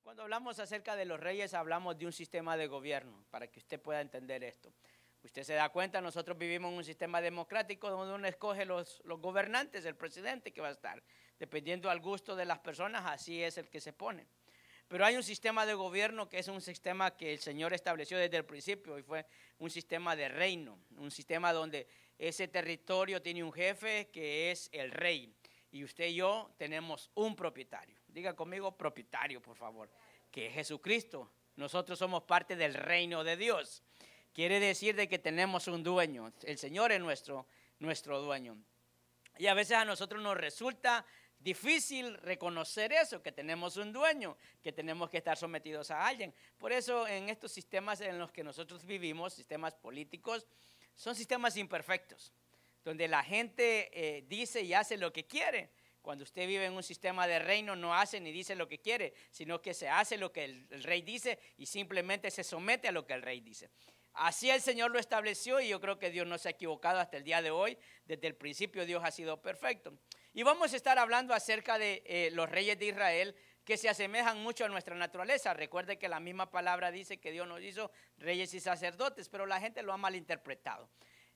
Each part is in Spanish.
Cuando hablamos acerca de los reyes, hablamos de un sistema de gobierno, para que usted pueda entender esto. Usted se da cuenta, nosotros vivimos en un sistema democrático donde uno escoge los gobernantes, el presidente que va a estar. Dependiendo al gusto de las personas, así es el que se pone. Pero hay un sistema de gobierno que es un sistema que el Señor estableció desde el principio y fue un sistema de reino, un sistema donde ese territorio tiene un jefe que es el rey y usted y yo tenemos un propietario. Diga conmigo propietario, por favor, que es Jesucristo. Nosotros somos parte del reino de Dios. Quiere decir de que tenemos un dueño. El Señor es nuestro dueño. Y a veces a nosotros nos resulta difícil reconocer eso, que tenemos un dueño, que tenemos que estar sometidos a alguien. Por eso en estos sistemas en los que nosotros vivimos, sistemas políticos, son sistemas imperfectos, donde la gente dice y hace lo que quiere. Cuando usted vive en un sistema de reino, no hace ni dice lo que quiere, sino que se hace lo que el rey dice y simplemente se somete a lo que el rey dice. Así el Señor lo estableció y yo creo que Dios no se ha equivocado hasta el día de hoy. Desde el principio Dios ha sido perfecto. Y vamos a estar hablando acerca de los reyes de Israel que se asemejan mucho a nuestra naturaleza. Recuerde que la misma palabra dice que Dios nos hizo reyes y sacerdotes, pero la gente lo ha malinterpretado.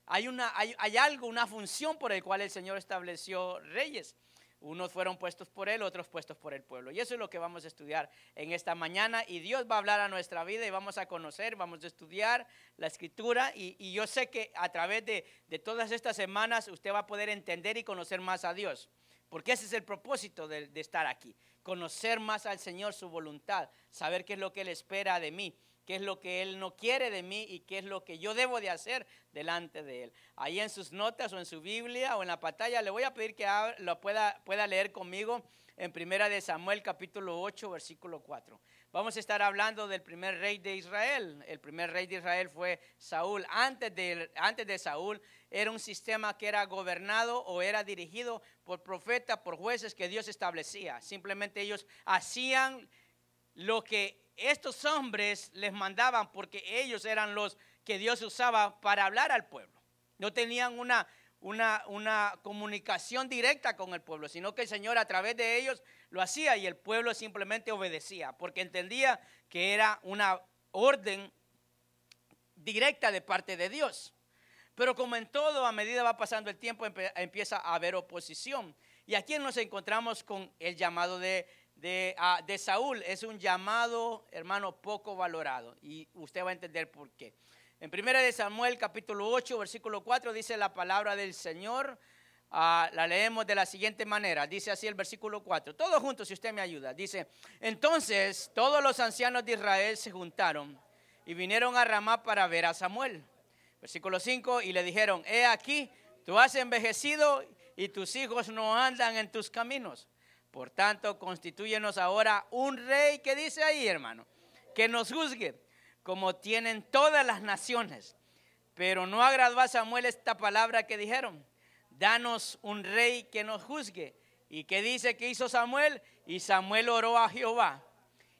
Hay algo, una función por el cual el Señor estableció reyes. Unos fueron puestos por Él, otros puestos por el pueblo. Y eso es lo que vamos a estudiar en esta mañana. Y Dios va a hablar a nuestra vida y vamos a conocer, vamos a estudiar la Escritura. Y yo sé que a través de todas estas semanas usted va a poder entender y conocer más a Dios. Porque ese es el propósito de estar aquí. Conocer más al Señor, su voluntad. Saber qué es lo que Él espera de mí. Qué es lo que Él no quiere de mí y qué es lo que yo debo de hacer delante de Él. Ahí en sus notas o en su Biblia o en la pantalla le voy a pedir que lo pueda leer conmigo en 1 Samuel capítulo 8 versículo 4. Vamos a estar hablando del primer rey de Israel. El primer rey de Israel fue Saúl. Antes de Saúl era un sistema que era gobernado o era dirigido por profetas, por jueces que Dios establecía. Simplemente ellos hacían lo que estos hombres les mandaban porque ellos eran los que Dios usaba para hablar al pueblo. No tenían una comunicación directa con el pueblo, sino que el Señor a través de ellos lo hacía y el pueblo simplemente obedecía porque entendía que era una orden directa de parte de Dios. Pero como en todo, a medida va pasando el tiempo, empieza a haber oposición. Y aquí nos encontramos con el llamado de Saúl. Es un llamado, hermano, poco valorado. Y usted va a entender por qué. En 1 Samuel capítulo 8, versículo 4, dice la palabra del Señor. La leemos de la siguiente manera. Dice así el versículo 4. Todos juntos, si usted me ayuda. Dice, entonces todos los ancianos de Israel se juntaron y vinieron a Ramá para ver a Samuel. Versículo 5, y le dijeron, he aquí, tú has envejecido y tus hijos no andan en tus caminos. Por tanto, constitúyenos ahora un rey, que dice ahí, hermano, que nos juzgue, como tienen todas las naciones. Pero no agradó a Samuel esta palabra que dijeron, danos un rey que nos juzgue. ¿Y qué dice que hizo Samuel? Y Samuel oró a Jehová.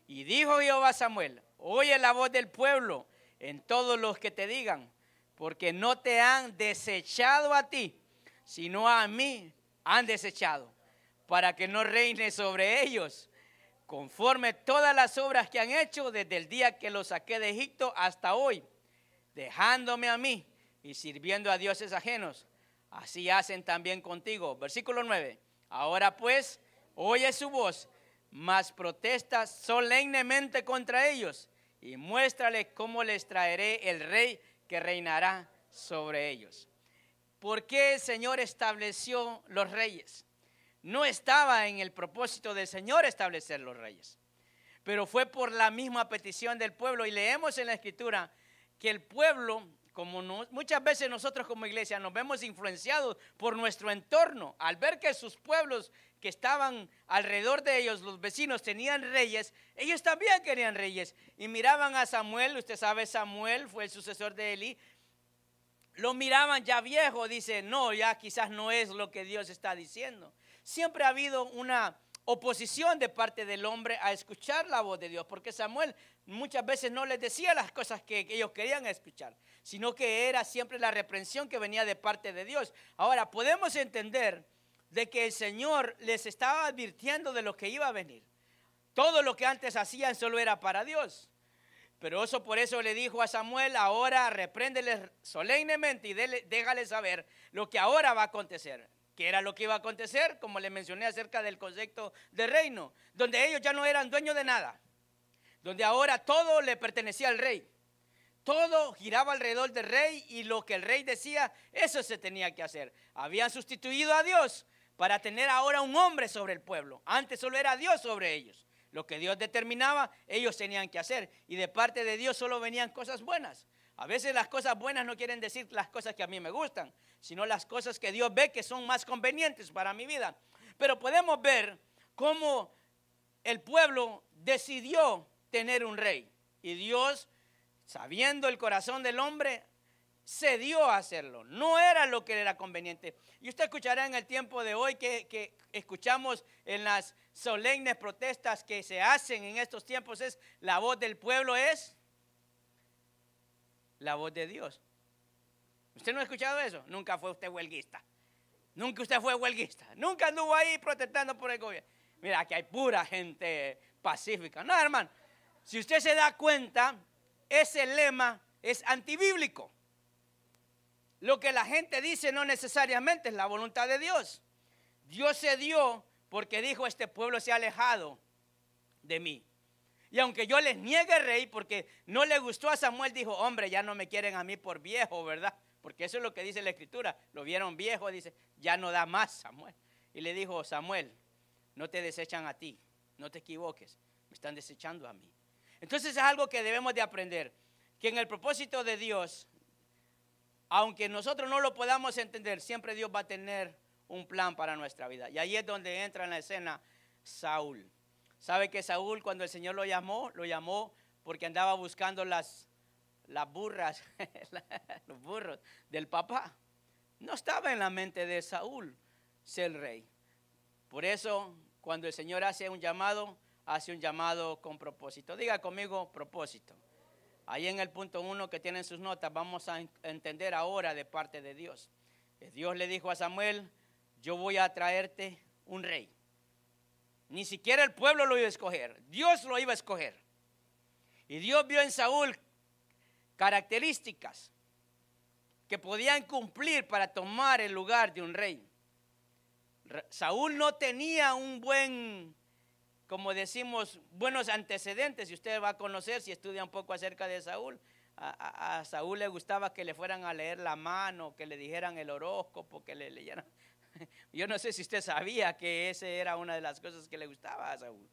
Y dijo Jehová a Samuel, oye la voz del pueblo en todos los que te digan, porque no te han desechado a ti, sino a mí han desechado, para que no reine sobre ellos, conforme todas las obras que han hecho desde el día que los saqué de Egipto hasta hoy, dejándome a mí y sirviendo a dioses ajenos. Así hacen también contigo. Versículo 9. Ahora pues, oye su voz, mas protesta solemnemente contra ellos y muéstrale cómo les traeré el rey que reinará sobre ellos. ¿Por qué el Señor estableció los reyes? No estaba en el propósito del Señor establecer los reyes, pero fue por la misma petición del pueblo. Y leemos en la Escritura que el pueblo, muchas veces nosotros como iglesia nos vemos influenciados por nuestro entorno. Al ver que sus pueblos que estaban alrededor de ellos, los vecinos, tenían reyes, ellos también querían reyes. Y miraban a Samuel, usted sabe, Samuel fue el sucesor de Elí. Lo miraban ya viejo, dice, no, ya quizás no es lo que Dios está diciendo. Siempre ha habido una oposición de parte del hombre a escuchar la voz de Dios, porque Samuel muchas veces no les decía las cosas que ellos querían escuchar, sino que era siempre la reprensión que venía de parte de Dios. Ahora podemos entender de que el Señor les estaba advirtiendo de lo que iba a venir. Todo lo que antes hacían solo era para Dios. Pero eso por eso le dijo a Samuel, ahora repréndeles solemnemente y déjale saber lo que ahora va a acontecer. ¿Qué era lo que iba a acontecer? Como le mencioné acerca del concepto de reino, donde ellos ya no eran dueños de nada, donde ahora todo le pertenecía al rey. Todo giraba alrededor del rey y lo que el rey decía, eso se tenía que hacer. Habían sustituido a Dios para tener ahora un hombre sobre el pueblo. Antes solo era Dios sobre ellos. Lo que Dios determinaba, ellos tenían que hacer. Y de parte de Dios solo venían cosas buenas. A veces las cosas buenas no quieren decir las cosas que a mí me gustan, sino las cosas que Dios ve que son más convenientes para mi vida. Pero podemos ver cómo el pueblo decidió tener un rey. Y Dios, sabiendo el corazón del hombre, se dio a hacerlo. No era lo que era conveniente. Y usted escuchará en el tiempo de hoy que escuchamos en las solemnes protestas que se hacen en estos tiempos, es la voz del pueblo, es la voz de Dios. ¿Usted no ha escuchado eso? Nunca fue usted huelguista. Nunca usted fue huelguista. Nunca anduvo ahí protestando por el gobierno. Mira, aquí hay pura gente pacífica. No, hermano. Si usted se da cuenta, ese lema es antibíblico. Lo que la gente dice no necesariamente es la voluntad de Dios. Dios se dio porque dijo, este pueblo se ha alejado de mí. Y aunque yo les niegue rey, porque no le gustó a Samuel, dijo, hombre, ya no me quieren a mí por viejo, ¿verdad? Porque eso es lo que dice la Escritura. Lo vieron viejo, dice, ya no da más Samuel. Y le dijo, Samuel, no te desechan a ti, no te equivoques, me están desechando a mí. Entonces es algo que debemos de aprender, que en el propósito de Dios, aunque nosotros no lo podamos entender, siempre Dios va a tener un plan para nuestra vida. Y ahí es donde entra en la escena Saúl. ¿Sabe que Saúl, cuando el Señor lo llamó porque andaba buscando las burras, los burros del papá? No estaba en la mente de Saúl ser rey. Por eso, cuando el Señor hace un llamado con propósito. Diga conmigo, propósito. Ahí en el punto 1 que tienen sus notas, vamos a entender ahora de parte de Dios. Dios le dijo a Samuel, yo voy a traerte un rey. Ni siquiera el pueblo lo iba a escoger, Dios lo iba a escoger. Y Dios vio en Saúl características que podían cumplir para tomar el lugar de un rey. Saúl no tenía un buen, como decimos, buenos antecedentes. Si usted va a conocer, si estudia un poco acerca de Saúl, a Saúl le gustaba que le fueran a leer la mano, que le dijeran el horóscopo, que le leyeran. Yo no sé si usted sabía que esa era una de las cosas que le gustaba a Saúl.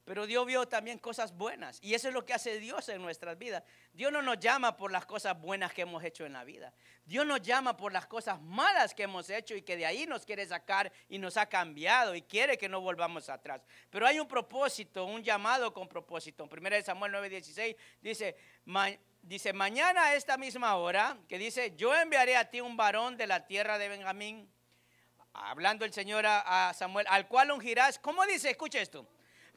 Pero Dios vio también cosas buenas. Y eso es lo que hace Dios en nuestras vidas. Dios no nos llama por las cosas buenas que hemos hecho en la vida. Dios nos llama por las cosas malas que hemos hecho y que de ahí nos quiere sacar y nos ha cambiado y quiere que no volvamos atrás. Pero hay un propósito, un llamado con propósito. En 1 Samuel 9:16 dice, mañana a esta misma hora, que dice, yo enviaré a ti un varón de la tierra de Benjamín. Hablando el Señor a Samuel, al cual ungirás. ¿Cómo dice? Escuche esto.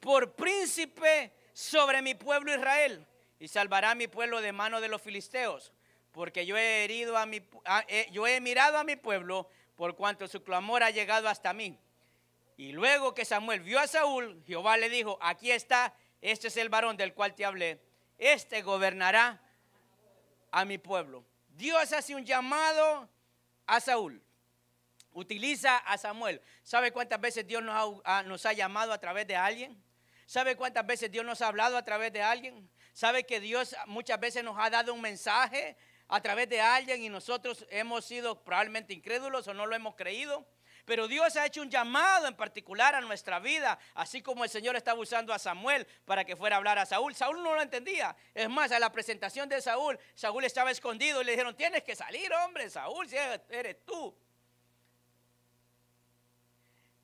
Por príncipe sobre mi pueblo Israel, y salvará a mi pueblo de mano de los filisteos, porque yo he mirado a mi pueblo, por cuanto su clamor ha llegado hasta mí. Y luego que Samuel vio a Saúl, Jehová le dijo, aquí está, este es el varón del cual te hablé, este gobernará a mi pueblo. Dios hace un llamado a Saúl. Utiliza a Samuel. ¿Sabe cuántas veces Dios nos ha llamado a través de alguien? ¿Sabe cuántas veces Dios nos ha hablado a través de alguien? ¿Sabe que Dios muchas veces nos ha dado un mensaje a través de alguien y nosotros hemos sido probablemente incrédulos o no lo hemos creído? Pero Dios ha hecho un llamado en particular a nuestra vida, así como el Señor estaba usando a Samuel para que fuera a hablar a Saúl. Saúl no lo entendía. Es más, a la presentación de Saúl, Saúl estaba escondido y le dijeron, tienes que salir, hombre, Saúl, si eres tú.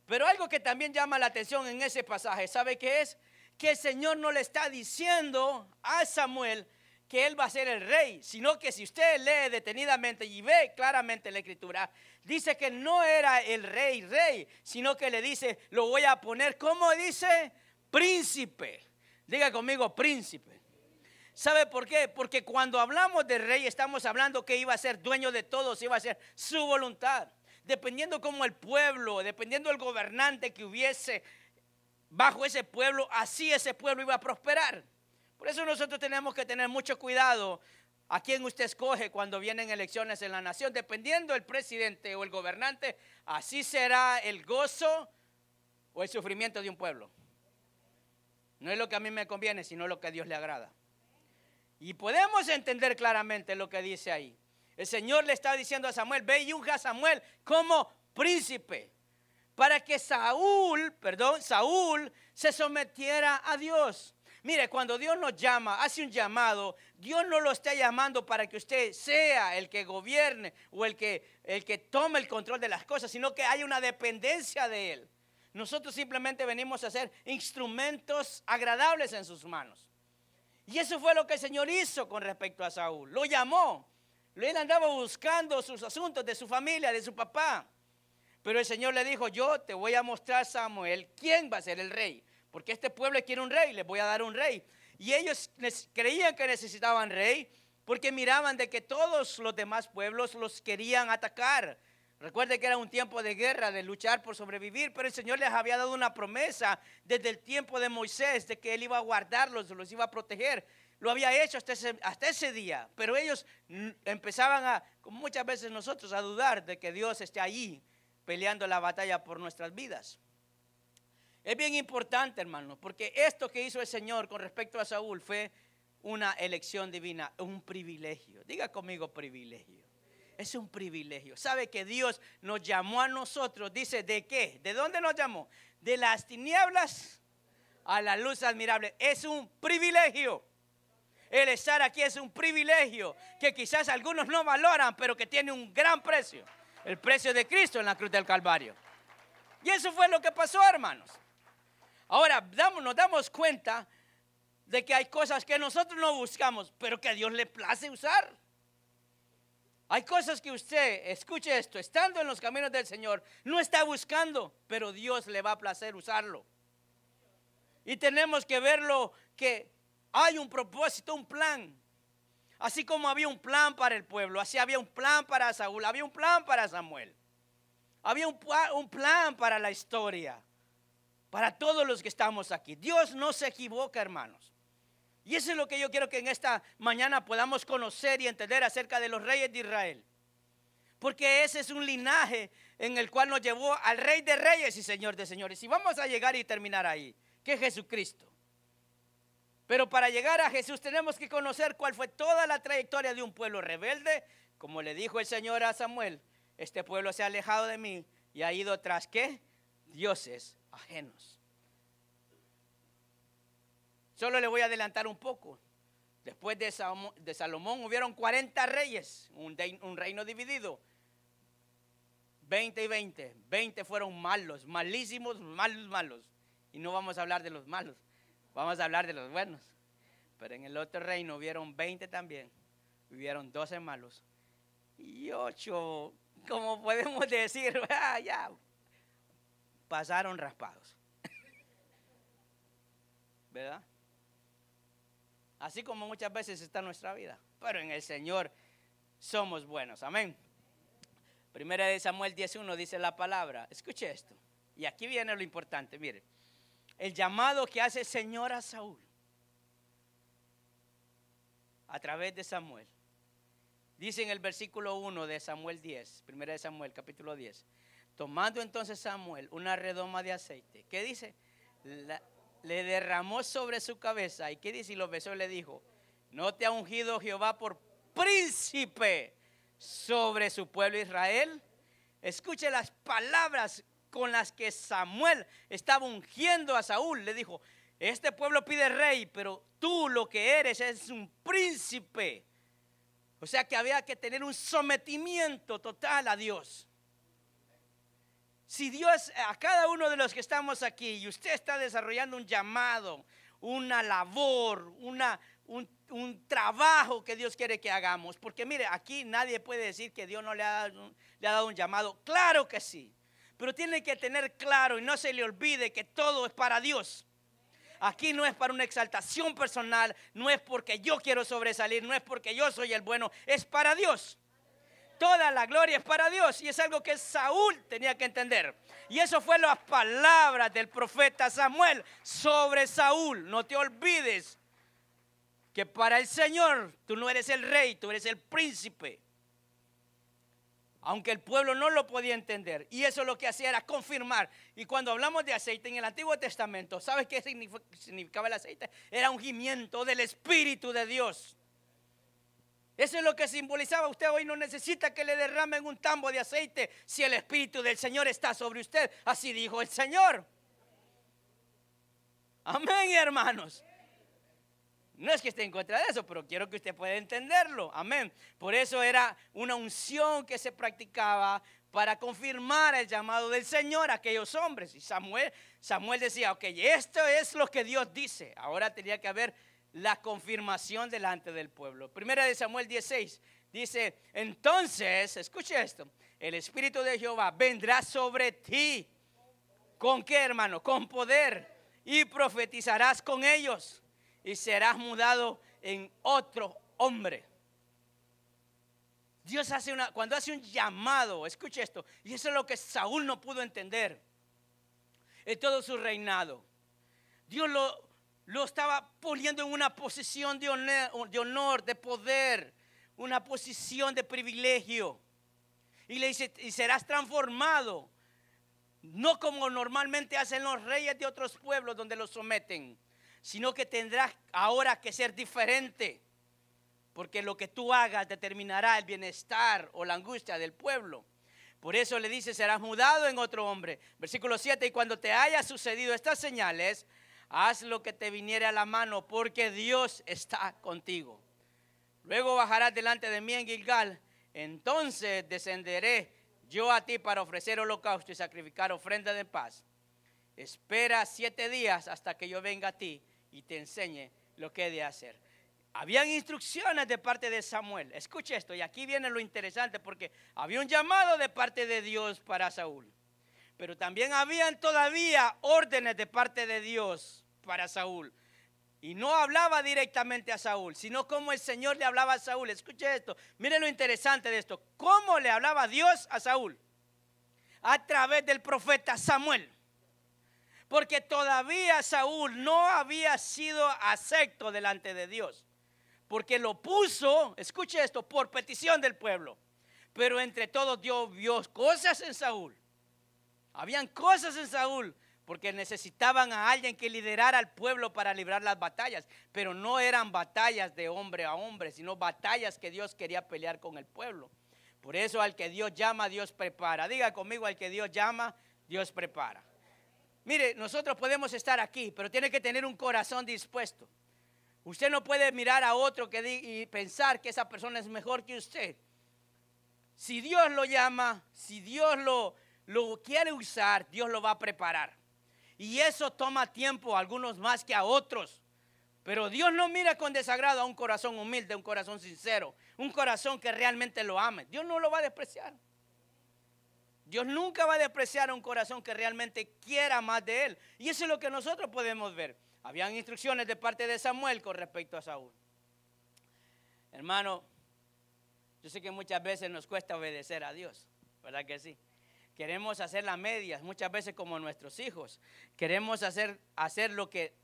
Pero algo que también llama la atención en ese pasaje, ¿sabe qué es? Que el Señor no le está diciendo a Samuel que él va a ser el rey, sino que si usted lee detenidamente y ve claramente la Escritura, dice que no era el rey, sino que le dice, lo voy a poner, ¿cómo dice? Príncipe. Diga conmigo, príncipe. ¿Sabe por qué? Porque cuando hablamos de rey estamos hablando que iba a ser dueño de todos, iba a ser su voluntad. Dependiendo como el pueblo, dependiendo del gobernante que hubiese, bajo ese pueblo, así ese pueblo iba a prosperar. Por eso nosotros tenemos que tener mucho cuidado a quién usted escoge cuando vienen elecciones en la nación. Dependiendo del presidente o el gobernante, así será el gozo o el sufrimiento de un pueblo. No es lo que a mí me conviene, sino lo que a Dios le agrada. Y podemos entender claramente lo que dice ahí. El Señor le está diciendo a Samuel, ve y unja a Samuel como príncipe, para que Saúl se sometiera a Dios. Mire, cuando Dios nos llama, hace un llamado, Dios no lo está llamando para que usted sea el que gobierne o el que tome el control de las cosas, sino que hay una dependencia de Él. Nosotros simplemente venimos a ser instrumentos agradables en sus manos. Y eso fue lo que el Señor hizo con respecto a Saúl. Lo llamó. Él andaba buscando sus asuntos de su familia, de su papá. Pero el Señor le dijo, yo te voy a mostrar, Samuel, quién va a ser el rey. Porque este pueblo quiere un rey, les voy a dar un rey. Y ellos creían que necesitaban rey porque miraban de que todos los demás pueblos los querían atacar. Recuerde que era un tiempo de guerra, de luchar por sobrevivir, pero el Señor les había dado una promesa desde el tiempo de Moisés, de que Él iba a guardarlos, los iba a proteger. Lo había hecho hasta ese día, pero ellos empezaban como muchas veces nosotros, a dudar de que Dios esté allí peleando la batalla por nuestras vidas. Es bien importante, hermano, porque esto que hizo el Señor con respecto a Saúl fue una elección divina, un privilegio. Diga conmigo privilegio. Es un privilegio. ¿Sabe que Dios nos llamó a nosotros? Dice, ¿de qué? ¿De dónde nos llamó? De las tinieblas a la luz admirable. Es un privilegio. El estar aquí es un privilegio que quizás algunos no valoran, pero que tiene un gran precio. El precio de Cristo en la cruz del Calvario. Y eso fue lo que pasó, hermanos. Ahora nos damos cuenta de que hay cosas que nosotros no buscamos, pero que a Dios le place usar. Hay cosas que usted, escuche esto, estando en los caminos del Señor, no está buscando, pero Dios le va a placer usarlo. Y tenemos que verlo, que hay un propósito, un plan. Así como había un plan para el pueblo, así había un plan para Saúl, había un plan para Samuel. Había un plan para la historia, para todos los que estamos aquí. Dios no se equivoca, hermanos. Y eso es lo que yo quiero que en esta mañana podamos conocer y entender acerca de los reyes de Israel. Porque ese es un linaje en el cual nos llevó al Rey de Reyes y Señor de Señores. Y vamos a llegar y terminar ahí, que es Jesucristo. Pero para llegar a Jesús tenemos que conocer cuál fue toda la trayectoria de un pueblo rebelde. Como le dijo el Señor a Samuel, este pueblo se ha alejado de mí y ha ido tras ¿qué? Dioses ajenos. Solo le voy a adelantar un poco. Después de Salomón hubieron 40 reyes, un reino dividido. 20 y 20. 20 fueron malos, malísimos, malos. Y no vamos a hablar de los malos, vamos a hablar de los buenos. Pero en el otro reino hubieron 20 también. Hubieron 12 malos. Y 8, como podemos decir, ya pasaron raspados. ¿Verdad? Así como muchas veces está nuestra vida. Pero en el Señor somos buenos. Amén. Primera de Samuel 10:1 dice la palabra. Escuche esto. Y aquí viene lo importante. Mire. El llamado que hace el Señor a Saúl. A través de Samuel. Dice en el versículo 1 de Samuel 10. Primera de Samuel capítulo 10. Tomando entonces Samuel una redoma de aceite. ¿Qué dice? Le derramó sobre su cabeza. ¿Y qué dice? Y lo besó y le dijo, ¿no te ha ungido Jehová por príncipe sobre su pueblo Israel? Escuche las palabras con las que Samuel estaba ungiendo a Saúl. Le dijo, este pueblo pide rey, pero tú lo que eres es un príncipe. O sea que había que tener un sometimiento total a Dios. Si Dios, a cada uno de los que estamos aquí, y usted está desarrollando un llamado, una labor, un trabajo que Dios quiere que hagamos. Porque mire, aquí nadie puede decir que Dios no le ha dado un llamado. Claro que sí. Pero tiene que tener claro y no se le olvide que todo es para Dios. Aquí no es para una exaltación personal, no es porque yo quiero sobresalir, no es porque yo soy el bueno, es para Dios. toda la gloria es para Dios. Y es algo que Saúl tenía que entender. Y eso fue las palabras del profeta Samuel sobre Saúl. No te olvides que para el Señor tú no eres el rey, tú eres el príncipe. Aunque el pueblo no lo podía entender. Y eso lo que hacía era confirmar. Y cuando hablamos de aceite en el Antiguo Testamento, ¿sabes qué significaba el aceite? Era ungimiento del Espíritu de Dios. Eso es lo que simbolizaba. Usted hoy no necesita que le derramen un tambo de aceite si el Espíritu del Señor está sobre usted. Así dijo el Señor. Amén, hermanos. No es que esté en contra de eso, pero quiero que usted pueda entenderlo. Amén. Por eso era una unción que se practicaba para confirmar el llamado del Señor a aquellos hombres. Y Samuel decía, ok, esto es lo que Dios dice. Ahora tenía que haber la confirmación delante del pueblo. Primera de Samuel 16 dice, entonces, escuche esto, el Espíritu de Jehová vendrá sobre ti. ¿Con qué, hermano? Con poder. Y profetizarás con ellos. Y serás mudado en otro hombre. Dios cuando hace un llamado, escuche esto, y eso es lo que Saúl no pudo entender en todo su reinado. Dios lo estaba poniendo en una posición de honor, de poder, una posición de privilegio. Y le dice, y serás transformado, no como normalmente hacen los reyes de otros pueblos donde los someten, sino que tendrás ahora que ser diferente, porque lo que tú hagas determinará el bienestar o la angustia del pueblo. Por eso le dice, serás mudado en otro hombre. Versículo 7, y cuando te haya sucedido estas señales, haz lo que te viniere a la mano, porque Dios está contigo. Luego bajarás delante de mí en Gilgal, entonces descenderé yo a ti para ofrecer holocausto y sacrificar ofrenda de paz. Espera 7 días hasta que yo venga a ti y te enseñe lo que he de hacer. Habían instrucciones de parte de Samuel. Escuche esto, y aquí viene lo interesante, porque había un llamado de parte de Dios para Saúl. Pero también habían todavía órdenes de parte de Dios para Saúl. Y no hablaba directamente a Saúl, sino como el Señor le hablaba a Saúl. Escuche esto, mire lo interesante de esto. ¿Cómo le hablaba Dios a Saúl? A través del profeta Samuel. Porque todavía Saúl no había sido acepto delante de Dios. Porque lo puso, escuche esto, por petición del pueblo. Pero entre todos Dios vio cosas en Saúl. Habían cosas en Saúl porque necesitaban a alguien que liderara al pueblo para librar las batallas. Pero no eran batallas de hombre a hombre, sino batallas que Dios quería pelear con el pueblo. Por eso al que Dios llama, Dios prepara. Diga conmigo, al que Dios llama, Dios prepara. Mire, nosotros podemos estar aquí, pero tiene que tener un corazón dispuesto. Usted no puede mirar a otro y pensar que esa persona es mejor que usted. Si Dios lo llama, si Dios lo quiere usar, Dios lo va a preparar. Y eso toma tiempo, a algunos más que a otros. Pero Dios no mira con desagrado a un corazón humilde, un corazón sincero, un corazón que realmente lo ame. Dios no lo va a despreciar. Dios nunca va a despreciar a un corazón que realmente quiera más de Él. Y eso es lo que nosotros podemos ver. Habían instrucciones de parte de Samuel con respecto a Saúl. Hermano, yo sé que muchas veces nos cuesta obedecer a Dios, ¿verdad que sí? Queremos hacer las medias, muchas veces como nuestros hijos. Queremos hacer lo que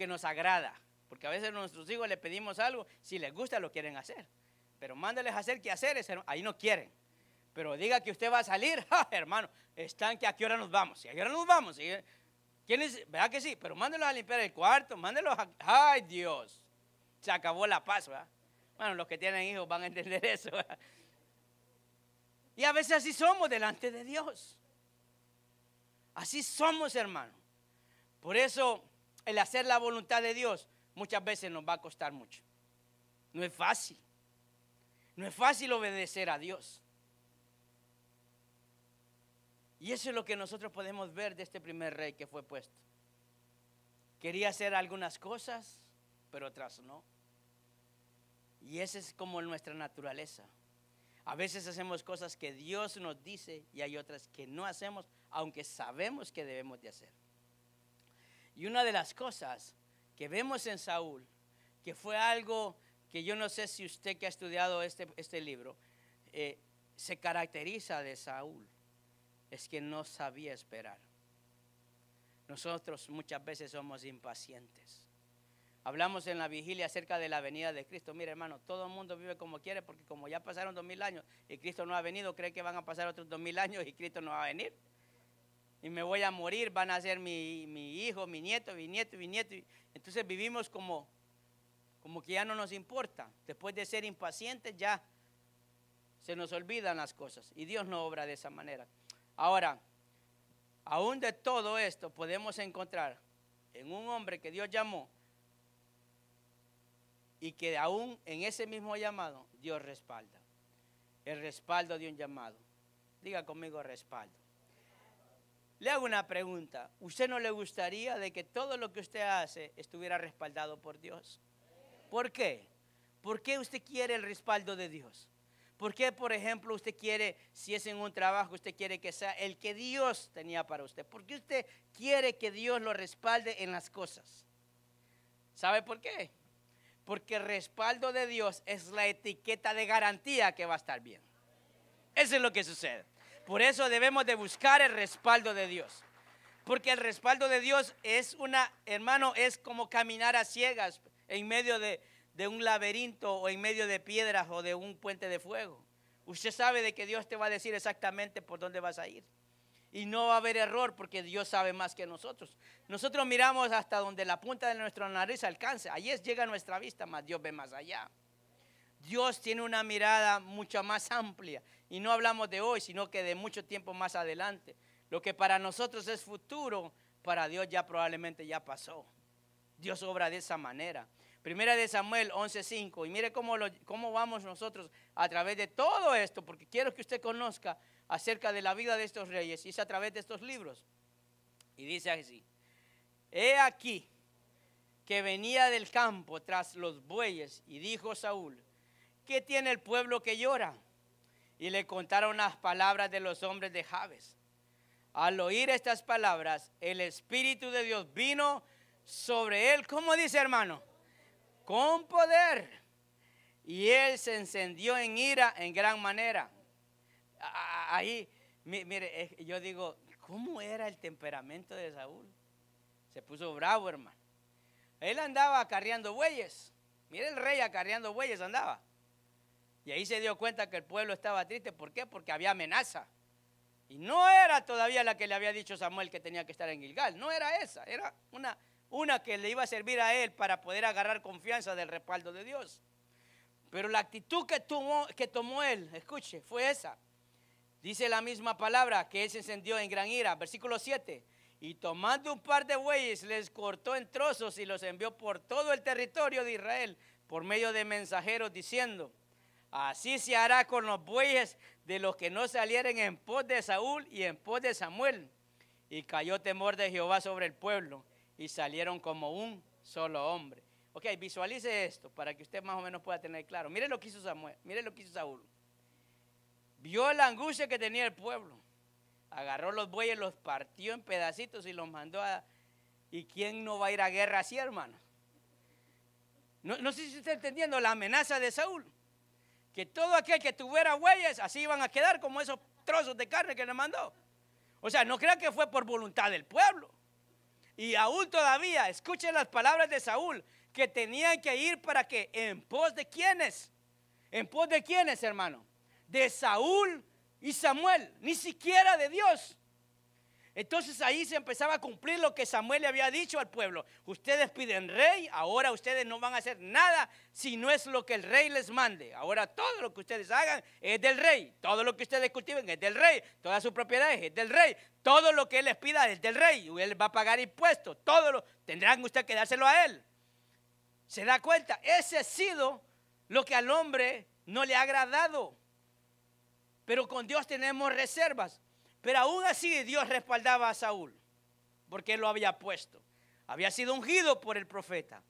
nos agrada. Porque a veces a nuestros hijos les pedimos algo, si les gusta lo quieren hacer. Pero mándeles a hacer quehaceres, ahí no quieren. Pero diga que usted va a salir, hermano, están que a qué hora nos vamos. ¿Y a qué hora nos vamos? ¿Quiénes? ¿Verdad que sí? Pero mándelos a limpiar el cuarto, mándelos a... ¡Ay, Dios! Se acabó la paz, ¿verdad? Bueno, los que tienen hijos van a entender eso, ¿verdad? Y a veces así somos delante de Dios. Así somos, hermano. Por eso, el hacer la voluntad de Dios muchas veces nos va a costar mucho. No es fácil. No es fácil obedecer a Dios. Y eso es lo que nosotros podemos ver de este primer rey que fue puesto. Quería hacer algunas cosas, pero otras no. Y esa es como nuestra naturaleza. A veces hacemos cosas que Dios nos dice y hay otras que no hacemos, aunque sabemos que debemos de hacer. Y una de las cosas que vemos en Saúl, que fue algo que yo no sé si usted que ha estudiado este libro, se caracteriza de Saúl es que no sabía esperar. Nosotros muchas veces somos impacientes. Hablamos en la vigilia acerca de la venida de Cristo. Mire, hermano, todo el mundo vive como quiere, porque como ya pasaron 2000 años y Cristo no ha venido, cree que van a pasar otros 2000 años y Cristo no va a venir. Y me voy a morir, van a ser mi hijo, mi nieto, mi nieto, mi nieto. Entonces vivimos como que ya no nos importa. Después de ser impacientes ya se nos olvidan las cosas. Y Dios no obra de esa manera. Ahora, aún de todo esto podemos encontrar en un hombre que Dios llamó y que aún en ese mismo llamado Dios respalda. El respaldo de un llamado. Diga conmigo respaldo. Le hago una pregunta. ¿Usted no le gustaría de que todo lo que usted hace estuviera respaldado por Dios? ¿Por qué? ¿Por qué usted quiere el respaldo de Dios? ¿Por qué, por ejemplo, usted quiere, si es en un trabajo, usted quiere que sea el que Dios tenía para usted? ¿Por qué usted quiere que Dios lo respalde en las cosas? ¿Sabe por qué? Porque el respaldo de Dios es la etiqueta de garantía que va a estar bien. Eso es lo que sucede. Por eso debemos de buscar el respaldo de Dios. Porque el respaldo de Dios es hermano, es como caminar a ciegas en medio de un laberinto o en medio de piedras o de un puente de fuego. Usted sabe de que Dios te va a decir exactamente por dónde vas a ir. Y no va a haber error porque Dios sabe más que nosotros. Nosotros miramos hasta donde la punta de nuestra nariz alcanza. Allí llega nuestra vista, mas Dios ve más allá. Dios tiene una mirada mucho más amplia. Y no hablamos de hoy, sino que de mucho tiempo más adelante. Lo que para nosotros es futuro, para Dios ya probablemente ya pasó. Dios obra de esa manera. Primera de Samuel 11:5. Y mire cómo vamos nosotros a través de todo esto, porque quiero que usted conozca acerca de la vida de estos reyes. Y es a través de estos libros. Y dice así: he aquí que venía del campo tras los bueyes, y dijo Saúl: ¿qué tiene el pueblo que llora? Y le contaron las palabras de los hombres de Jabes. Al oír estas palabras, el Espíritu de Dios vino sobre él. ¿Cómo dice, hermano? Con poder. Y él se encendió en ira en gran manera. Ahí, mire, yo digo, ¿cómo era el temperamento de Saúl? Se puso bravo, hermano. Él andaba acarreando bueyes. Mire, el rey acarreando bueyes andaba. Y ahí se dio cuenta que el pueblo estaba triste. ¿Por qué? Porque había amenaza. Y no era todavía la que le había dicho Samuel que tenía que estar en Gilgal. No era esa. Era una que le iba a servir a él para poder agarrar confianza del respaldo de Dios. Pero la actitud que tomó él, escuche, fue esa. Dice la misma palabra que él se encendió en gran ira. Versículo 7. Y tomando un par de bueyes, les cortó en trozos y los envió por todo el territorio de Israel por medio de mensajeros diciendo: así se hará con los bueyes de los que no salieren en pos de Saúl y en pos de Samuel. Y cayó temor de Jehová sobre el pueblo y salieron como un solo hombre. Ok, visualice esto para que usted más o menos pueda tener claro. Mire lo que hizo Samuel, mire lo que hizo Saúl. Vio la angustia que tenía el pueblo. Agarró los bueyes, los partió en pedacitos y los mandó a... ¿Y quién no va a ir a guerra así, hermano? No sé si usted está entendiendo la amenaza de Saúl. Que todo aquel que tuviera bueyes, así iban a quedar como esos trozos de carne que le mandó. O sea, no crea que fue por voluntad del pueblo. Y aún todavía, escuchen las palabras de Saúl, que tenían que ir para que, ¿en pos de quiénes? ¿En pos de quiénes, hermano? De Saúl y Samuel, ni siquiera de Dios. Entonces ahí se empezaba a cumplir lo que Samuel le había dicho al pueblo. Ustedes piden rey, ahora ustedes no van a hacer nada si no es lo que el rey les mande. Ahora todo lo que ustedes hagan es del rey. Todo lo que ustedes cultiven es del rey. Toda su propiedad es del rey. Todo lo que él les pida es del rey. Y él va a pagar impuestos. Tendrán usted que dárselo a él. ¿Se da cuenta? Ese ha sido lo que al hombre no le ha agradado. Pero con Dios tenemos reservas. Pero aún así Dios respaldaba a Saúl, porque él lo había puesto. Había sido ungido por el profeta.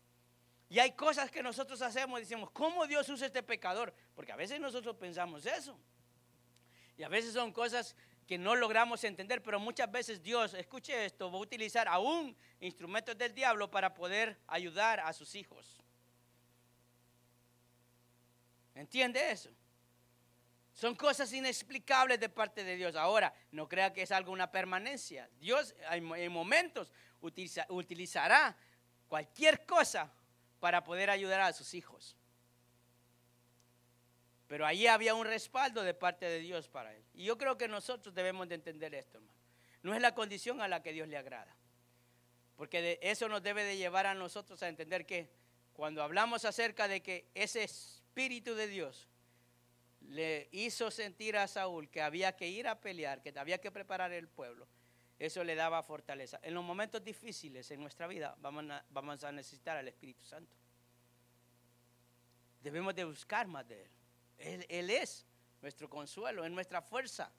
Y hay cosas que nosotros hacemos y decimos, ¿cómo Dios usa este pecador? Porque a veces nosotros pensamos eso. Y a veces son cosas que no logramos entender, pero muchas veces Dios, escuche esto, va a utilizar aún instrumentos del diablo para poder ayudar a sus hijos. ¿Entiende eso? Son cosas inexplicables de parte de Dios. Ahora, no crea que es algo, una permanencia. Dios en momentos utilizará cualquier cosa para poder ayudar a sus hijos. Pero allí había un respaldo de parte de Dios para él. Y yo creo que nosotros debemos de entender esto, hermano. No es la condición a la que Dios le agrada. Porque eso nos debe de llevar a nosotros a entender que cuando hablamos acerca de que ese Espíritu de Dios le hizo sentir a Saúl que había que ir a pelear, que había que preparar el pueblo, eso le daba fortaleza. En los momentos difíciles en nuestra vida vamos a necesitar al Espíritu Santo. Debemos de buscar más de Él. Él es nuestro consuelo, es nuestra fuerza.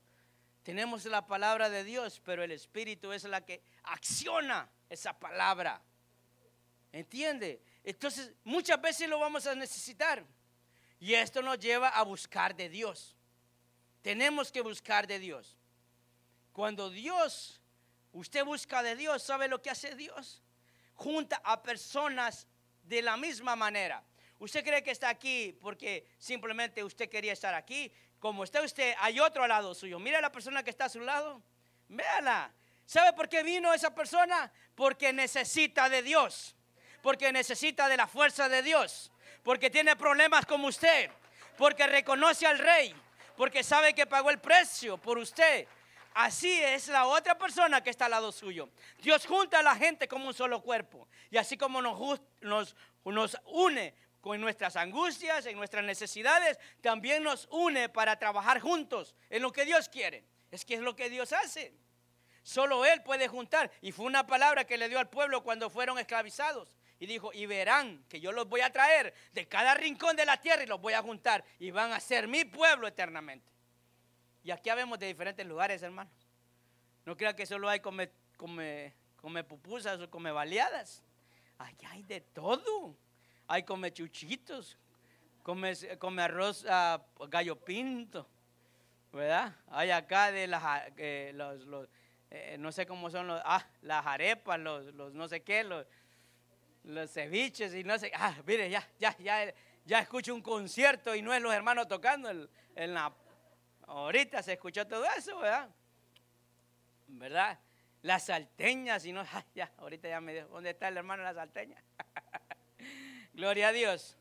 Tenemos la palabra de Dios, pero el Espíritu es la que acciona esa palabra. ¿Entiende? Entonces, muchas veces lo vamos a necesitar. Y esto nos lleva a buscar de Dios. Tenemos que buscar de Dios. Cuando usted busca de Dios, ¿sabe lo que hace Dios? Junta a personas de la misma manera. Usted cree que está aquí porque simplemente usted quería estar aquí. Como está usted, hay otro al lado suyo. Mira a la persona que está a su lado. Véala. ¿Sabe por qué vino esa persona? Porque necesita de Dios. Porque necesita de la fuerza de Dios. Porque tiene problemas como usted. Porque reconoce al Rey. Porque sabe que pagó el precio por usted. Así es la otra persona que está al lado suyo. Dios junta a la gente como un solo cuerpo. Y así como nos une con nuestras angustias, en nuestras necesidades, también nos une para trabajar juntos en lo que Dios quiere. Es que es lo que Dios hace. Solo Él puede juntar. Y fue una palabra que le dio al pueblo cuando fueron esclavizados. Y dijo, y verán que yo los voy a traer de cada rincón de la tierra y los voy a juntar. Y van a ser mi pueblo eternamente. Y aquí habemos de diferentes lugares, hermanos. No crean que solo hay come pupusas o come baleadas. Aquí hay de todo. Hay come chuchitos, come arroz gallo pinto, ¿verdad? Hay acá de no sé cómo son las arepas, los no sé qué, los ceviches y no sé. Mire, ya escucho un concierto y no es los hermanos tocando ahorita se escuchó todo eso, ¿verdad? Las salteñas y no, ahorita ya me dijo, ¿dónde está el hermano de la salteña? Gloria a Dios.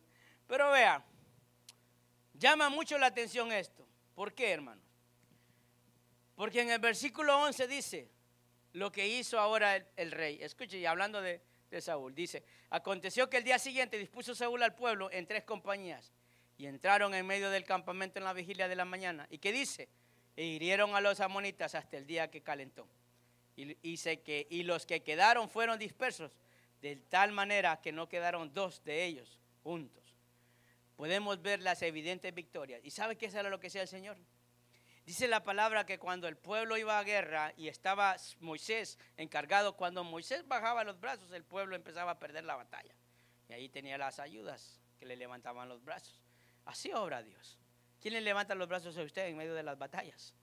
Pero vea, llama mucho la atención esto. ¿Por qué, hermanos? Porque en el versículo 11 dice lo que hizo ahora el rey. Escuche, y hablando de Saúl, dice, aconteció que el día siguiente dispuso Saúl al pueblo en 3 compañías y entraron en medio del campamento en la vigilia de la mañana. ¿Y qué dice? E hirieron a los amonitas hasta el día que calentó. Y los que quedaron fueron dispersos, de tal manera que no quedaron 2 de ellos juntos. Podemos ver las evidentes victorias. ¿Y sabe qué es lo que hacía el Señor? Dice la palabra que cuando el pueblo iba a guerra y estaba Moisés encargado, cuando Moisés bajaba los brazos, el pueblo empezaba a perder la batalla. Y ahí tenía las ayudas que le levantaban los brazos. Así obra Dios. ¿Quién le levanta los brazos a usted en medio de las batallas?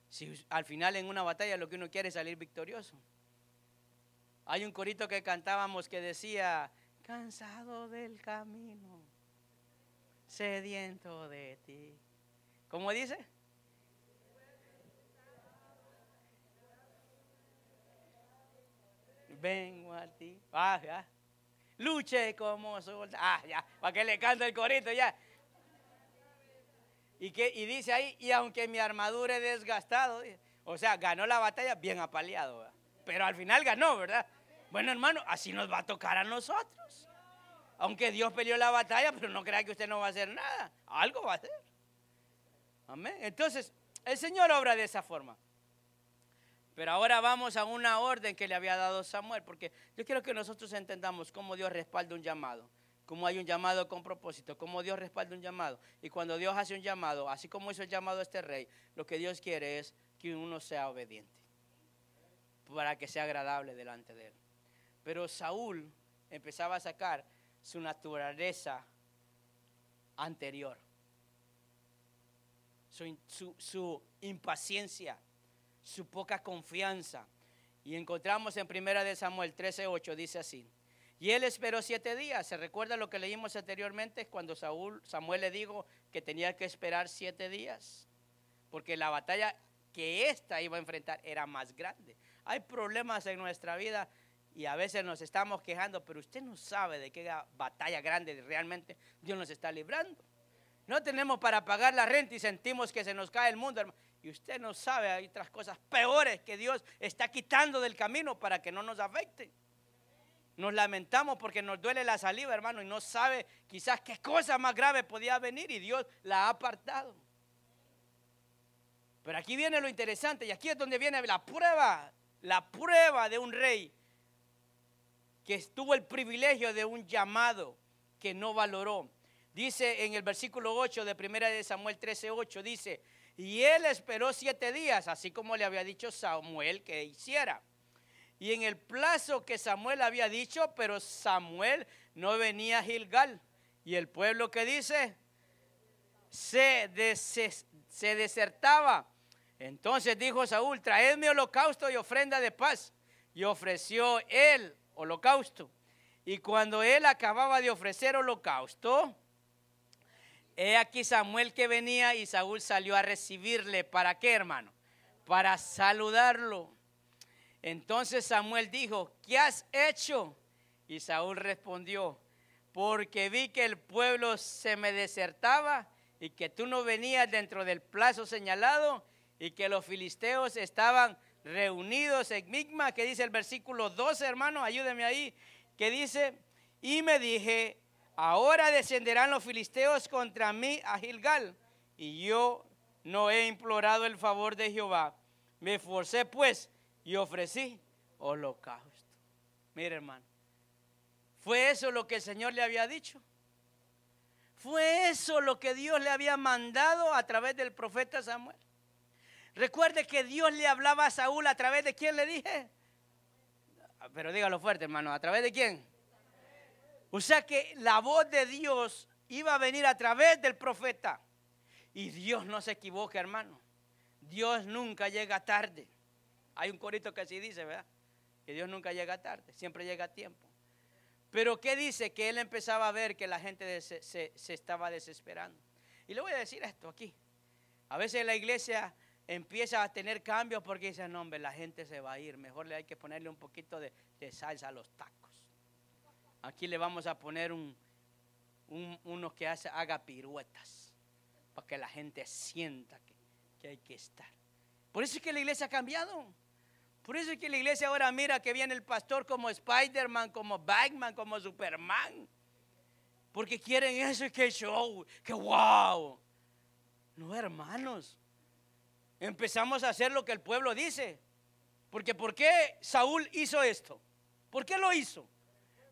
Si al final en una batalla lo que uno quiere es salir victorioso. Hay un corito que cantábamos que decía, cansado del camino, sediento de ti. ¿Cómo dice? Vengo a ti. Ya. Luche como soldado. Ya. ¿Para qué le canto el corito ya? Y dice ahí, y aunque mi armadura es desgastado, o sea, ganó la batalla bien apaleado, ¿verdad? Pero al final ganó, ¿verdad? Bueno, hermano, así nos va a tocar a nosotros. Aunque Dios peleó la batalla, pero no crea que usted no va a hacer nada. Algo va a hacer. Amén. Entonces, el Señor obra de esa forma. Pero ahora vamos a una orden que le había dado Samuel, porque yo quiero que nosotros entendamos cómo Dios respalda un llamado. Cómo hay un llamado con propósito, cómo Dios respalda un llamado. Y cuando Dios hace un llamado, así como hizo el llamado a este rey, lo que Dios quiere es que uno sea obediente, para que sea agradable delante de él. Pero Saúl empezaba a sacar su naturaleza anterior, su impaciencia, su poca confianza. Y encontramos en 1 Samuel 13:8, dice así: Y él esperó 7 días. ¿Se recuerda lo que leímos anteriormente cuando Samuel le dijo que tenía que esperar 7 días? Porque la batalla que ésta iba a enfrentar era más grande. Hay problemas en nuestra vida y a veces nos estamos quejando, pero usted no sabe de qué batalla grande realmente Dios nos está librando. No tenemos para pagar la renta y sentimos que se nos cae el mundo, hermano. Y usted no sabe, hay otras cosas peores que Dios está quitando del camino para que no nos afecte. Nos lamentamos porque nos duele la saliva, hermano, y no sabe quizás qué cosa más grave podía venir y Dios la ha apartado. Pero aquí viene lo interesante y aquí es donde viene la prueba de un rey que tuvo el privilegio de un llamado que no valoró. Dice en el versículo 8 de 1 de Samuel 13:8, dice, y él esperó 7 días, así como le había dicho Samuel que hiciera. Y en el plazo que Samuel había dicho, pero Samuel no venía a Gilgal. Y el pueblo, que dice, se desertaba. Entonces dijo Saúl, traedme holocausto y ofrenda de paz. Y ofreció él holocausto. Y cuando él acababa de ofrecer holocausto, he aquí Samuel que venía y Saúl salió a recibirle. ¿Para qué, hermano? Para saludarlo. Entonces Samuel dijo, ¿qué has hecho? Y Saúl respondió, porque vi que el pueblo se me desertaba y que tú no venías dentro del plazo señalado y que los filisteos estaban reunidos en Micma, que dice el versículo 12, hermano, ayúdeme ahí, que dice, y me dije, ahora descenderán los filisteos contra mí a Gilgal, y yo no he implorado el favor de Jehová. Me esforcé pues y ofrecí holocausto. Mire, hermano, ¿fue eso lo que el Señor le había dicho? ¿Fue eso lo que Dios le había mandado a través del profeta Samuel? Recuerde que Dios le hablaba a Saúl a través de quién le dije. Pero dígalo fuerte, hermano, ¿a través de quién? O sea que la voz de Dios iba a venir a través del profeta. Y Dios no se equivoca, hermano. Dios nunca llega tarde. Hay un corito que así dice, ¿verdad? Que Dios nunca llega tarde, siempre llega a tiempo. Pero ¿qué dice? Que él empezaba a ver que la gente se estaba desesperando. Y le voy a decir esto aquí. A veces la iglesia empieza a tener cambios porque dice, no, hombre, la gente se va a ir. Mejor le hay que ponerle un poquito de salsa a los tacos. Aquí le vamos a poner uno que haga piruetas para que la gente sienta que hay que estar. Por eso es que la iglesia ha cambiado. Por eso es que la iglesia ahora mira que viene el pastor como Spider-Man, como Batman, como Superman. Porque quieren eso y que show, que wow. No, hermanos. Empezamos a hacer lo que el pueblo dice. Porque ¿por qué Saúl hizo esto? ¿Por qué lo hizo?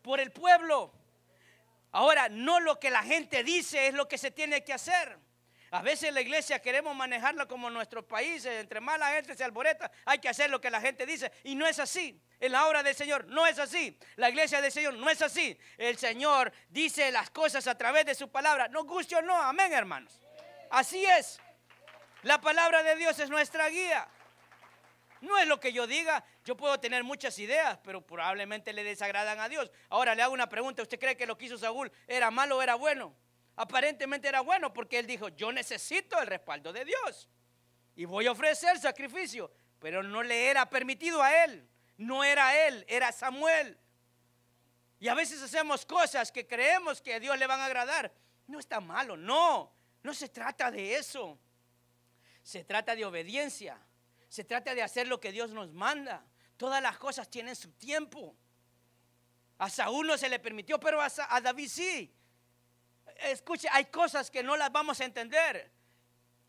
Por el pueblo. Ahora, no lo que la gente dice es lo que se tiene que hacer. A veces la iglesia queremos manejarla como nuestros países. Entre más la gente se alborota, hay que hacer lo que la gente dice. Y no es así. En la obra del Señor no es así. La iglesia del Señor no es así. El Señor dice las cosas a través de su palabra. Nos guste o no, amén, hermanos. Así es. La palabra de Dios es nuestra guía. No es lo que yo diga. Yo puedo tener muchas ideas, pero probablemente le desagradan a Dios. Ahora le hago una pregunta. ¿Usted cree que lo que hizo Saúl era malo o era bueno? Aparentemente era bueno porque él dijo, yo necesito el respaldo de Dios y voy a ofrecer sacrificio, pero no le era permitido a él, no era él, era Samuel. Y a veces hacemos cosas que creemos que a Dios le van a agradar. No está malo, no se trata de eso. Se trata de obediencia, se trata de hacer lo que Dios nos manda. Todas las cosas tienen su tiempo. A Saúl no se le permitió, pero a David sí. Escuche, hay cosas que no las vamos a entender.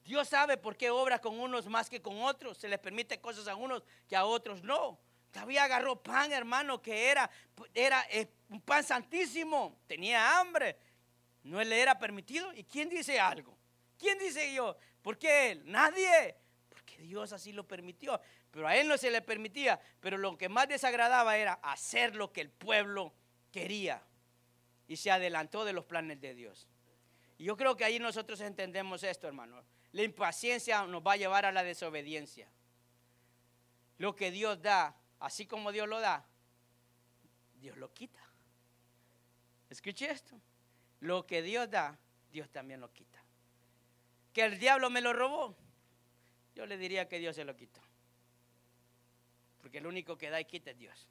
Dios sabe por qué obra con unos más que con otros. Se les permite cosas a unos que a otros no. David agarró pan, hermano, que era un pan santísimo. Tenía hambre. No le era permitido. ¿Y quién dice algo? ¿Quién dice yo? ¿Por qué él? Nadie. Porque Dios así lo permitió. Pero a él no se le permitía. Pero lo que más desagradaba era hacer lo que el pueblo quería. Y se adelantó de los planes de Dios. Y yo creo que ahí nosotros entendemos esto, hermano. La impaciencia nos va a llevar a la desobediencia. Lo que Dios da, así como Dios lo da, Dios lo quita. Escuche esto. Lo que Dios da, Dios también lo quita. Que el diablo me lo robó, yo le diría que Dios se lo quitó. Porque el único que da y quita es Dios.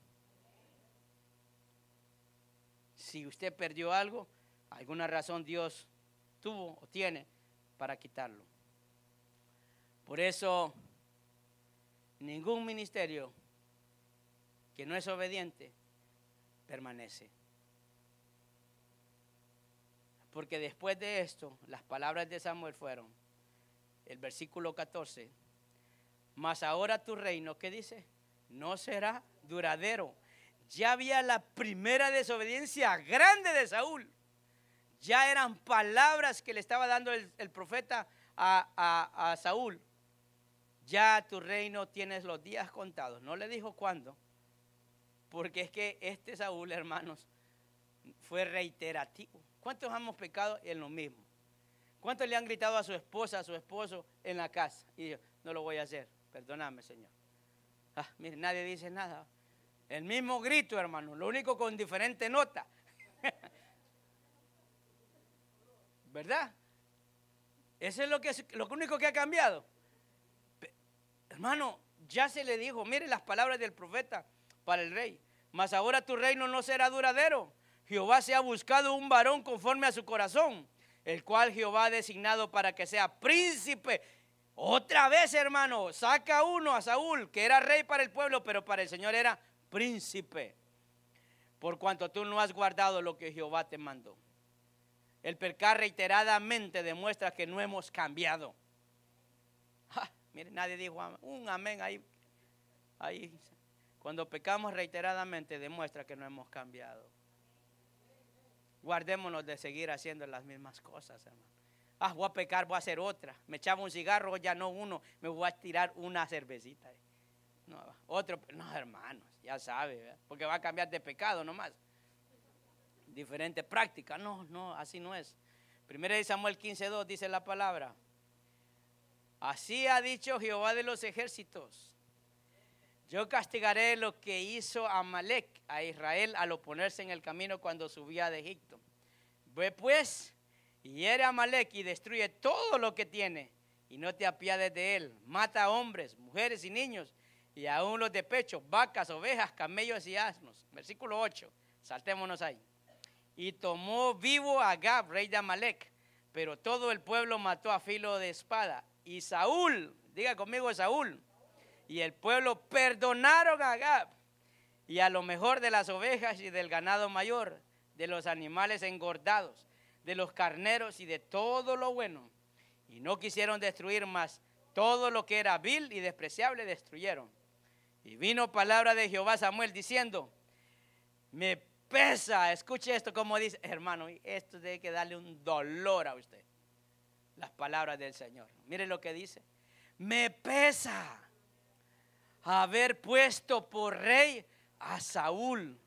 Si usted perdió algo, alguna razón Dios tuvo o tiene para quitarlo. Por eso, ningún ministerio que no es obediente permanece. Porque después de esto, las palabras de Samuel fueron, el versículo 14, mas ahora tu reino, ¿qué dice? No será duradero. Ya había la primera desobediencia grande de Saúl. Ya eran palabras que le estaba dando el profeta a Saúl. Ya tu reino tienes los días contados. No le dijo cuándo, porque es que este Saúl, hermanos, fue reiterativo. ¿Cuántos hemos pecado en lo mismo? ¿Cuántos le han gritado a su esposa, a su esposo en la casa? Y yo, no lo voy a hacer, perdóname, Señor. Mire, nadie dice nada. El mismo grito, hermano, lo único con diferente nota. ¿Verdad? Eso es lo único que ha cambiado. Hermano, ya se le dijo, mire las palabras del profeta para el rey. Mas ahora tu reino no será duradero. Jehová se ha buscado un varón conforme a su corazón, el cual Jehová ha designado para que sea príncipe. Otra vez, hermano, saca uno a Saúl, que era rey para el pueblo, pero para el Señor era príncipe. Por cuanto tú no has guardado lo que Jehová te mandó. El pecar reiteradamente demuestra que no hemos cambiado. Mire, nadie dijo un amén ahí. Cuando pecamos reiteradamente demuestra que no hemos cambiado. Guardémonos de seguir haciendo las mismas cosas, hermano. Voy a pecar, voy a hacer otra. Me echaba un cigarro, ya no uno, me voy a tirar una cervecita. No, otro, no, hermanos, ya sabe, ¿verdad? Porque va a cambiar de pecado nomás. Diferente práctica, no, así no es. Primero de Samuel 15:2 dice la palabra. Así ha dicho Jehová de los ejércitos. Yo castigaré lo que hizo Amalek a Israel al oponerse en el camino cuando subía de Egipto. Ve pues, y hiere a Amalek y destruye todo lo que tiene, y no te apiades de él. Mata a hombres, mujeres y niños, y aún los de pecho, vacas, ovejas, camellos y asnos. Versículo 8, saltémonos ahí. Y tomó vivo a Agab, rey de Amalek, pero todo el pueblo mató a filo de espada. Y Saúl, diga conmigo Saúl, y el pueblo perdonaron a Agab y a lo mejor de las ovejas y del ganado mayor, de los animales engordados, de los carneros y de todo lo bueno. Y no quisieron destruir más, todo lo que era vil y despreciable destruyeron. Y vino palabra de Jehová a Samuel diciendo, me pesa, escuche esto como dice, hermano, esto tiene que darle un dolor a usted. Las palabras del Señor. Mire lo que dice, me pesa haber puesto por rey a Saúl,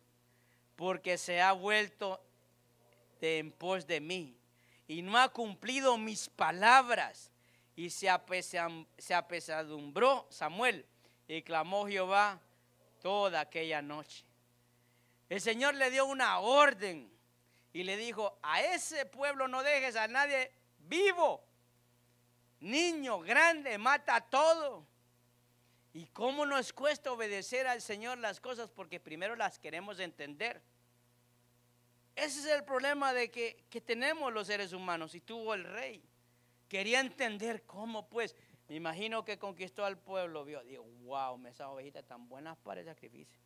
porque se ha vuelto en pos de mí y no ha cumplido mis palabras. Y se apesadumbró Samuel y clamó Jehová toda aquella noche. El Señor le dio una orden y le dijo, a ese pueblo no dejes a nadie vivo, niño, grande, mata a todo. ¿Y cómo nos cuesta obedecer al Señor las cosas? Porque primero las queremos entender. Ese es el problema de que tenemos los seres humanos. Y tuvo el rey, quería entender cómo pues. Me imagino que conquistó al pueblo, vio, digo, wow, esas ovejitas tan buenas para el sacrificio.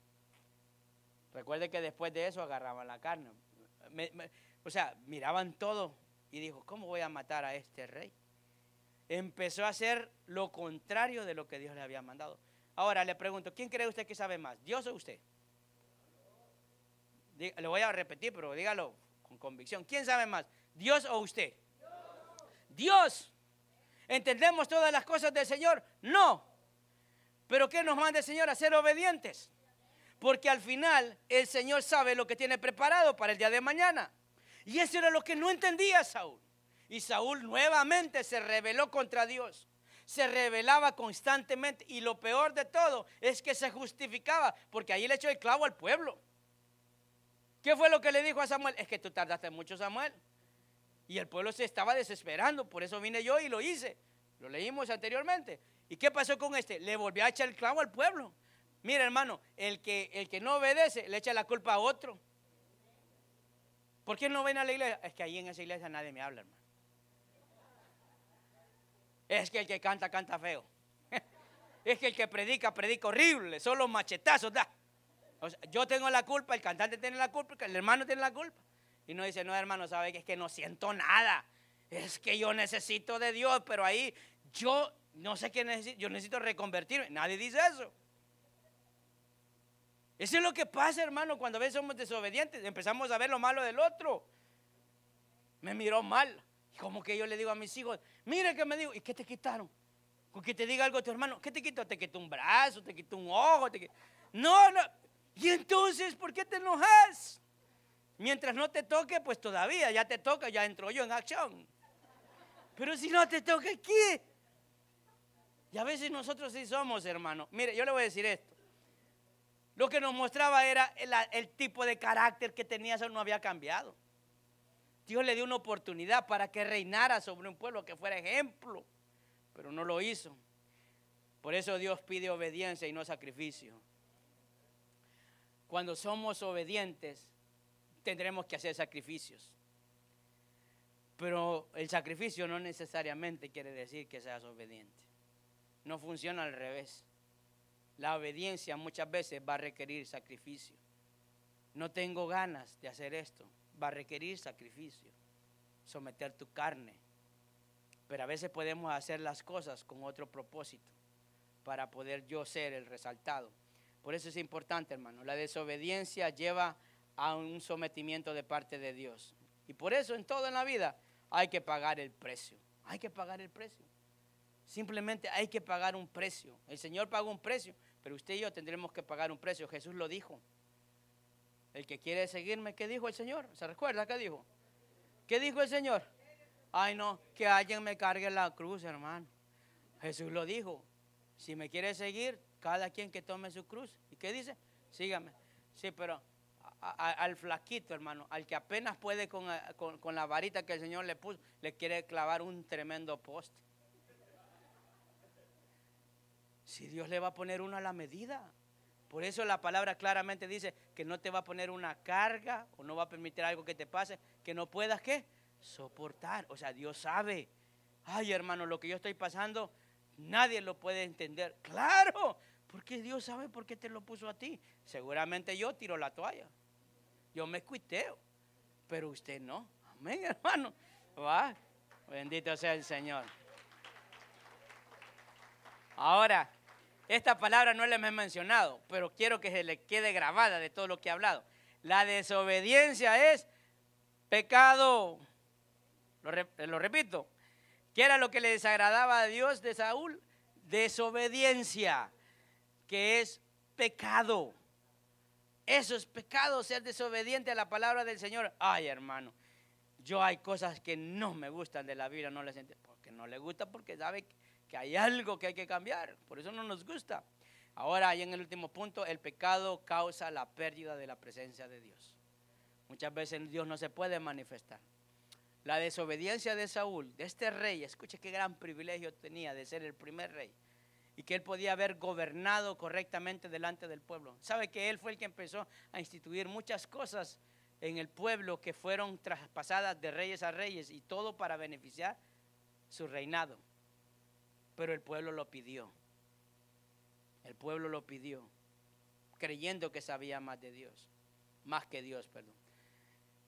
Recuerde que después de eso agarraban la carne. O sea, miraban todo y dijo, ¿cómo voy a matar a este rey? Empezó a hacer lo contrario de lo que Dios le había mandado. Ahora le pregunto, ¿quién cree usted que sabe más? ¿Dios o usted? Le voy a repetir, pero dígalo con convicción. ¿Quién sabe más? ¿Dios o usted? Dios. ¿Entendemos todas las cosas del Señor? No. ¿Pero qué nos manda el Señor? A ser obedientes. Porque al final el Señor sabe lo que tiene preparado para el día de mañana. Y eso era lo que no entendía Saúl. Y Saúl nuevamente se rebeló contra Dios. Se rebelaba constantemente. Y lo peor de todo es que se justificaba. Porque ahí le echó el clavo al pueblo. ¿Qué fue lo que le dijo a Samuel? Es que tú tardaste mucho, Samuel. Y el pueblo se estaba desesperando, por eso vine yo y lo hice. Lo leímos anteriormente. ¿Y qué pasó con este? Le volvió a echar el clavo al pueblo. Mira, hermano, el que no obedece le echa la culpa a otro. ¿Por qué no ven a la iglesia? Es que ahí en esa iglesia nadie me habla, hermano. Es que el que canta, canta feo. Es que el que predica, predica horrible. Solo machetazos da. O sea, yo tengo la culpa, el cantante tiene la culpa, el hermano tiene la culpa. Y no dice, no, hermano, sabe que es que no siento nada. Es que yo necesito de Dios, pero ahí yo no sé qué necesito. Yo necesito reconvertirme. Nadie dice eso. Eso es lo que pasa, hermano, cuando a veces somos desobedientes. Empezamos a ver lo malo del otro. Me miró mal. Como que yo le digo a mis hijos, mire que me digo, ¿y qué te quitaron? Con que te diga algo a tu hermano, ¿qué te quitó? Te quitó un brazo, te quitó un ojo. No, no. Y entonces, ¿por qué te enojas? Mientras no te toque, pues todavía, ya te toca, ya entro yo en acción. Pero si no te toca, ¿qué? Y a veces nosotros sí somos, hermano. Mire, yo le voy a decir esto. Lo que nos mostraba era el tipo de carácter que tenía, eso no había cambiado. Dios le dio una oportunidad para que reinara sobre un pueblo, que fuera ejemplo, pero no lo hizo. Por eso Dios pide obediencia y no sacrificio. Cuando somos obedientes, tendremos que hacer sacrificios. Pero el sacrificio no necesariamente quiere decir que seas obediente. No funciona al revés. La obediencia muchas veces va a requerir sacrificio. No tengo ganas de hacer esto. Va a requerir sacrificio. Someter tu carne. Pero a veces podemos hacer las cosas con otro propósito, para poder yo ser el resaltado. Por eso es importante, hermano. La desobediencia lleva a un sometimiento de parte de Dios. Y por eso en todo en la vida hay que pagar el precio. Hay que pagar el precio. Simplemente hay que pagar un precio. El Señor pagó un precio, pero usted y yo tendremos que pagar un precio. Jesús lo dijo. El que quiere seguirme, ¿qué dijo el Señor? ¿Se recuerda qué dijo? ¿Qué dijo el Señor? Ay, no, que alguien me cargue la cruz, hermano. Jesús lo dijo. Si me quiere seguir, cada quien que tome su cruz. ¿Y qué dice? Sígame. Sí, pero al flaquito, hermano, al que apenas puede con la varita que el Señor le puso, le quiere clavar un tremendo poste. Si Dios le va a poner uno a la medida. Por eso la palabra claramente dice que no te va a poner una carga o no va a permitir algo que te pase que no puedas, ¿qué? Soportar. O sea, Dios sabe. Ay, hermano, lo que yo estoy pasando, nadie lo puede entender. Claro, porque Dios sabe por qué te lo puso a ti. Seguramente yo tiro la toalla. Yo me cuiteo, pero usted no. Amén, hermano. ¿Va? Bendito sea el Señor. Ahora, esta palabra no la he mencionado, pero quiero que se le quede grabada de todo lo que he hablado. La desobediencia es pecado. Lo repito. ¿Qué era lo que le desagradaba a Dios de Saúl? Desobediencia, que es pecado. Eso es pecado, ser desobediente a la palabra del Señor. Ay, hermano, yo hay cosas que no me gustan de la Biblia, no les entiendo. Porque no les gusta, porque sabe que hay algo que hay que cambiar. Por eso no nos gusta. Ahora, ahí en el último punto, el pecado causa la pérdida de la presencia de Dios. Muchas veces Dios no se puede manifestar. La desobediencia de Saúl, de este rey, escuche qué gran privilegio tenía de ser el primer rey y que él podía haber gobernado correctamente delante del pueblo. ¿Sabe que él fue el que empezó a instituir muchas cosas en el pueblo que fueron traspasadas de reyes a reyes y todo para beneficiar su reinado? Pero el pueblo lo pidió. El pueblo lo pidió, creyendo que sabía más de Dios, más que Dios, perdón.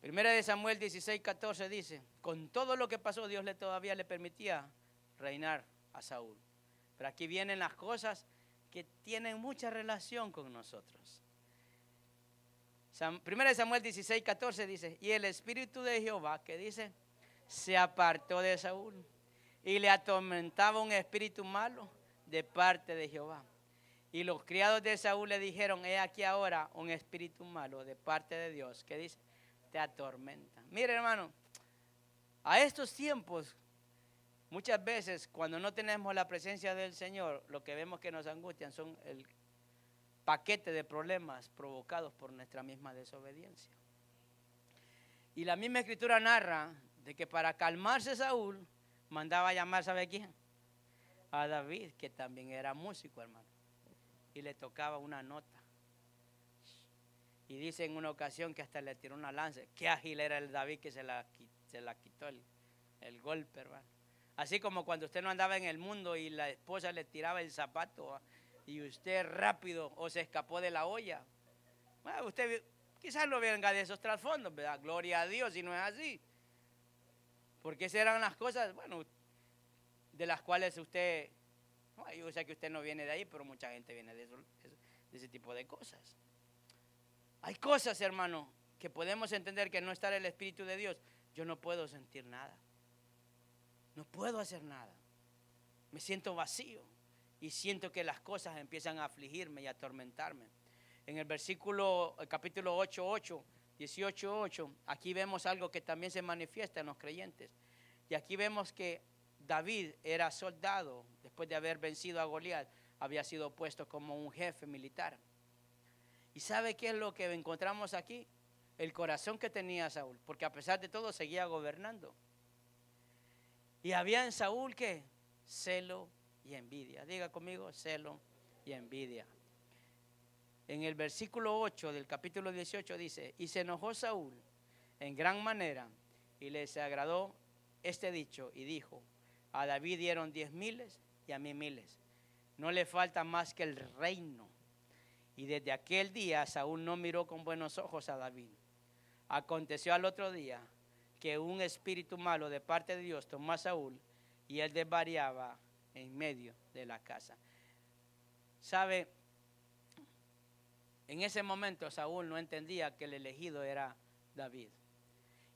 Primera de Samuel 16:14 dice, con todo lo que pasó, Dios todavía le permitía reinar a Saúl. Pero aquí vienen las cosas que tienen mucha relación con nosotros. Primera de Samuel 16:14 dice, y el espíritu de Jehová, que dice, se apartó de Saúl y le atormentaba un espíritu malo de parte de Jehová. Y los criados de Saúl le dijeron, he aquí ahora un espíritu malo de parte de Dios, que dice, te atormenta. Mire, hermano, a estos tiempos, muchas veces cuando no tenemos la presencia del Señor, lo que vemos que nos angustian son el paquete de problemas provocados por nuestra misma desobediencia. Y la misma escritura narra de que para calmarse Saúl mandaba a llamar, ¿sabe quién? A David, que también era músico, hermano. Y le tocaba una nota. Y dice en una ocasión que hasta le tiró una lanza. Qué ágil era el David que se la quitó el golpe, hermano. Así como cuando usted no andaba en el mundo y la esposa le tiraba el zapato y usted rápido o se escapó de la olla. Bueno, usted quizás no venga de esos trasfondos, ¿verdad? Gloria a Dios si no es así. Porque esas eran las cosas, bueno, de las cuales usted, no, yo sé que usted no viene de ahí, pero mucha gente viene de ese tipo de cosas. Hay cosas, hermano, que podemos entender que no está el Espíritu de Dios. Yo no puedo sentir nada. No puedo hacer nada. Me siento vacío y siento que las cosas empiezan a afligirme y a atormentarme. En el capítulo 8:8, 18:8, aquí vemos algo que también se manifiesta en los creyentes. Y aquí vemos que David era soldado, después de haber vencido a Goliat, había sido puesto como un jefe militar. ¿Y sabe qué es lo que encontramos aquí? El corazón que tenía Saúl, porque a pesar de todo seguía gobernando. Y había en Saúl, ¿qué? Celo y envidia. Diga conmigo, celo y envidia. En el versículo 8 del capítulo 18 dice, y se enojó Saúl en gran manera y le desagradó este dicho y dijo, a David dieron 10,000 y a mí 1,000. No le falta más que el reino. Y desde aquel día Saúl no miró con buenos ojos a David. Aconteció al otro día que un espíritu malo de parte de Dios tomó a Saúl y él desvariaba en medio de la casa. ¿Sabe? En ese momento Saúl no entendía que el elegido era David.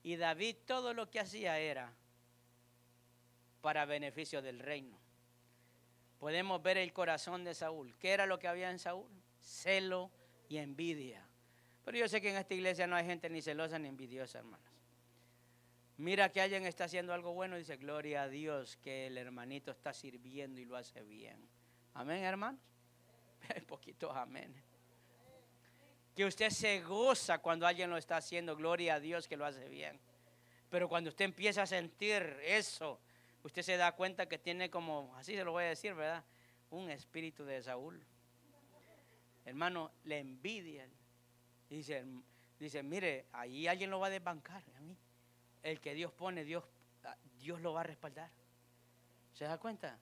Y David todo lo que hacía era para beneficio del reino. Podemos ver el corazón de Saúl. ¿Qué era lo que había en Saúl? Celo y envidia. Pero yo sé que en esta iglesia no hay gente ni celosa ni envidiosa, hermanos. Mira que alguien está haciendo algo bueno y dice, gloria a Dios que el hermanito está sirviendo y lo hace bien. Amén, hermanos. Hay poquitos amén. Que usted se goza cuando alguien lo está haciendo, gloria a Dios que lo hace bien. Pero cuando usted empieza a sentir eso, usted se da cuenta que tiene como, así se lo voy a decir, ¿verdad? Un espíritu de Saúl. Hermano, le envidia. Dice, mire, ahí alguien lo va a desbancar. A mí. El que Dios pone, Dios lo va a respaldar. ¿Se da cuenta?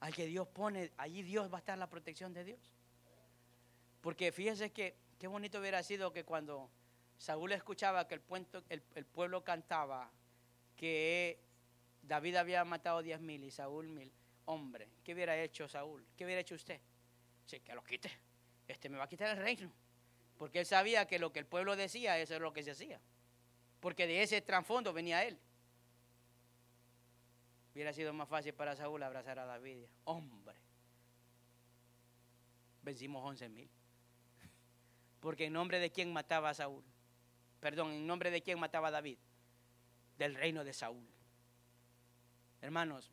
Al que Dios pone, allí Dios va a estar la protección de Dios. Porque fíjese que qué bonito hubiera sido que cuando Saúl escuchaba que el pueblo cantaba que David había matado 10,000 y Saúl 1,000. Hombre, ¿qué hubiera hecho Saúl? ¿Qué hubiera hecho usted? Sí, que lo quite. Me va a quitar el reino. Porque él sabía que lo que el pueblo decía, eso es lo que se hacía. Porque de ese trasfondo venía él. Hubiera sido más fácil para Saúl abrazar a David. Hombre, vencimos 11,000. Porque en nombre de quién mataba a Saúl. Perdón, en nombre de quién mataba a David. Del reino de Saúl. Hermanos,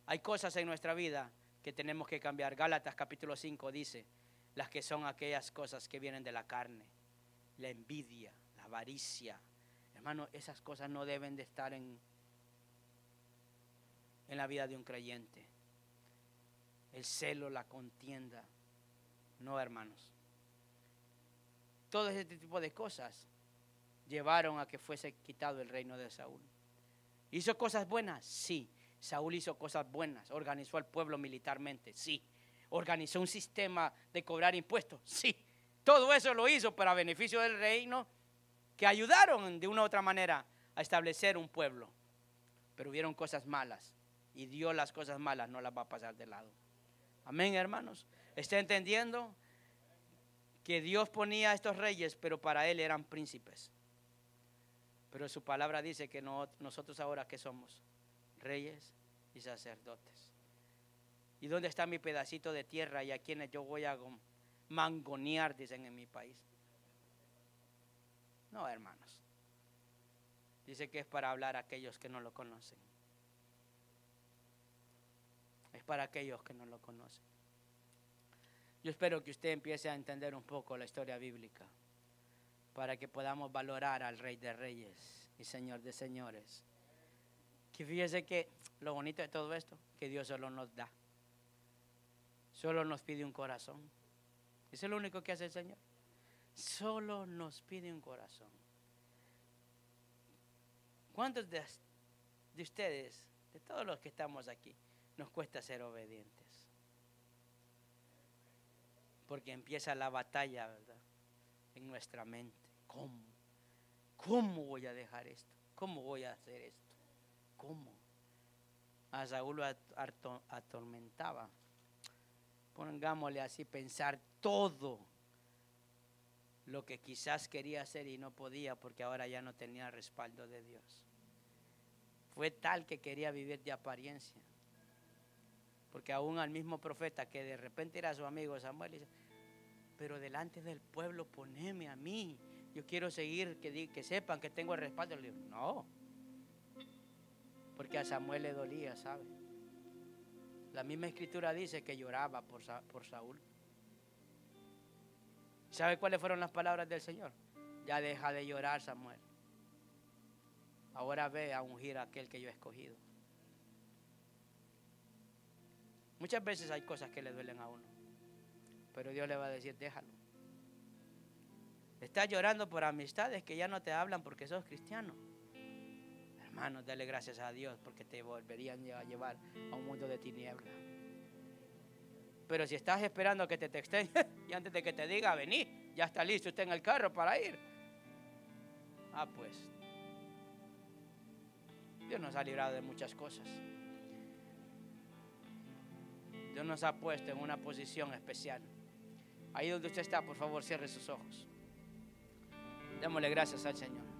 hay cosas en nuestra vida que tenemos que cambiar. Gálatas capítulo 5 dice, las que son aquellas cosas que vienen de la carne, la envidia, la avaricia. Hermano, esas cosas no deben de estar en la vida de un creyente. El celo, la contienda. No, hermanos. Todo este tipo de cosas llevaron a que fuese quitado el reino de Saúl. ¿Hizo cosas buenas? Sí. Saúl hizo cosas buenas. Organizó al pueblo militarmente. Sí. Organizó un sistema de cobrar impuestos. Sí. Todo eso lo hizo para beneficio del reino, que ayudaron de una u otra manera a establecer un pueblo. Pero hubieron cosas malas. Y Dios las cosas malas no las va a pasar de lado. Amén, hermanos. ¿Está entendiendo? Que Dios ponía a estos reyes, pero para Él eran príncipes. Pero su palabra dice que nosotros ahora ¿qué somos? Reyes y sacerdotes. ¿Y dónde está mi pedacito de tierra y a quienes yo voy a mangonear, dicen en mi país? No, hermanos. Dice que es para hablar a aquellos que no lo conocen. Es para aquellos que no lo conocen. Yo espero que usted empiece a entender un poco la historia bíblica. para que podamos valorar al Rey de Reyes y Señor de Señores. Que fíjese que lo bonito de todo esto, que Dios solo nos da. Solo nos pide un corazón. Eso es lo único que hace el Señor. Solo nos pide un corazón. ¿Cuántos de ustedes, de todos los que estamos aquí, nos cuesta ser obedientes? Porque empieza la batalla, ¿verdad? En nuestra mente. ¿Cómo? ¿Cómo voy a dejar esto? ¿Cómo voy a hacer esto? ¿Cómo? A Saúl lo atormentaba. Pongámosle así, pensar todo lo que quizás quería hacer y no podía porque ahora ya no tenía respaldo de Dios. Fue tal que quería vivir de apariencia. Porque aún al mismo profeta que de repente era su amigo Samuel, dice, pero delante del pueblo poneme a mí. Yo quiero seguir, que sepan que tengo el respaldo. Le digo, no. Porque a Samuel le dolía, ¿sabe? La misma escritura dice que lloraba por Saúl. ¿Sabe cuáles fueron las palabras del Señor? Ya deja de llorar, Samuel. Ahora ve a ungir a aquel que yo he escogido. Muchas veces hay cosas que le duelen a uno, pero Dios le va a decir, déjalo. Estás llorando por amistades que ya no te hablan porque sos cristiano. Hermanos, dale gracias a Dios porque te volverían a llevar a un mundo de tinieblas. Pero si estás esperando que te texten y antes de que te diga, vení, ya está listo usted en el carro para ir. Pues, Dios nos ha librado de muchas cosas. Dios nos ha puesto en una posición especial. Ahí donde usted está, por favor, cierre sus ojos. Démosle gracias al Señor.